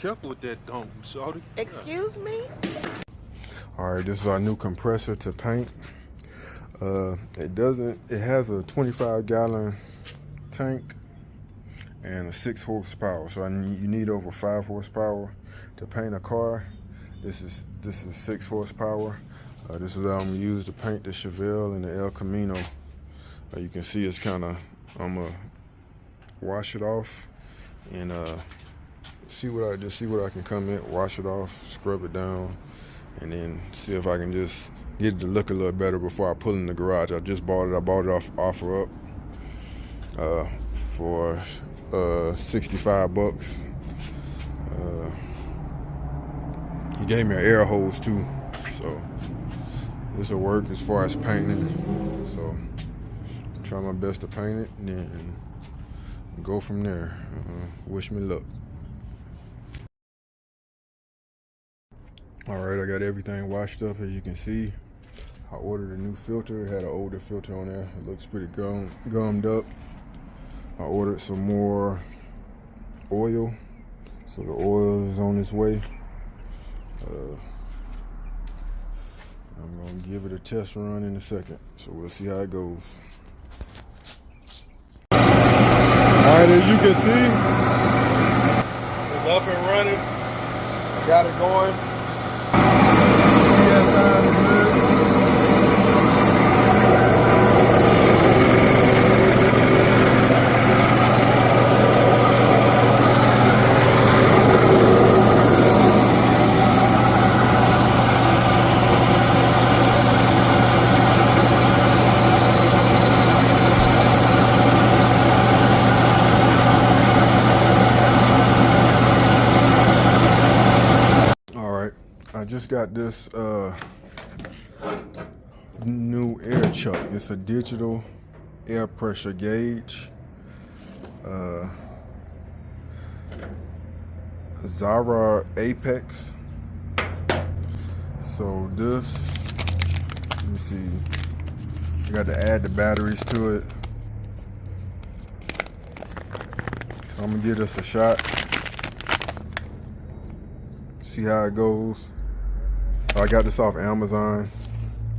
careful with that dome, shorty. Excuse me? All right, this is our new compressor to paint. It has a 25-gallon tank and a 6 horsepower. So you need over 5 horsepower to paint a car. This is 6 horsepower. This is what I'm gonna use to paint the Chevelle and the El Camino. You can see it's I'm gonna wash it off and see what I can come in, wash it off, scrub it down, and then see if I can just get it to look a little better before I pull it in the garage. I just bought it. I bought it off OfferUp for 65 bucks. He gave me an air hose too, so this will work as far as painting. So I'll try my best to paint it and then go from there. Wish me luck. All right, I got everything washed up. As you can see, I ordered a new filter. It had an older filter on there. It looks pretty gummed up. I ordered some more oil, so the oil is on its way. I'm gonna give it a test run in a second, so we'll see how it goes. All right, as you can see, it's up and running. I got it going. I just got this new air chuck. It's a digital air pressure gauge. Zara Apex. So this, let me see, I got to add the batteries to it. So I'm gonna give this a shot. See how it goes. I got this off Amazon,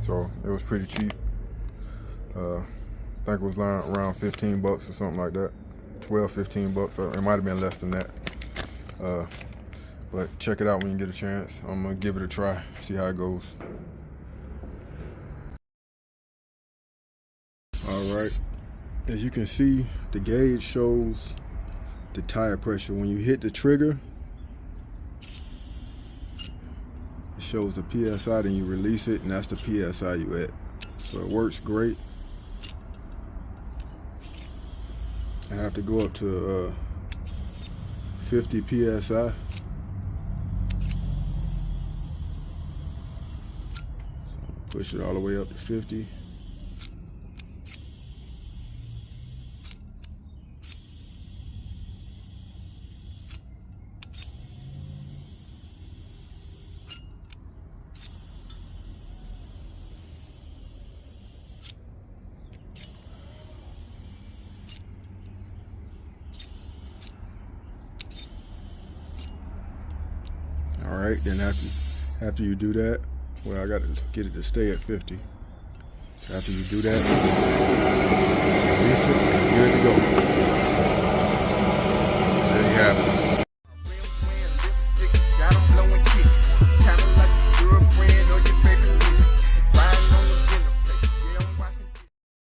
so it was pretty cheap. I think it was around 15 bucks or something like that. 12, 15 bucks. It might have been less than that. But check it out when you get a chance. I'm gonna give it a try, see how it goes. All right, as you can see, the gauge shows the tire pressure. When you hit the trigger, it shows the PSI, then you release it, and that's the PSI you at. So it works great. I have to go up to 50 PSI. So push it all the way up to 50. All right, then after you do that, well, I got to get it to stay at 50. So after you do that, release it, good to go.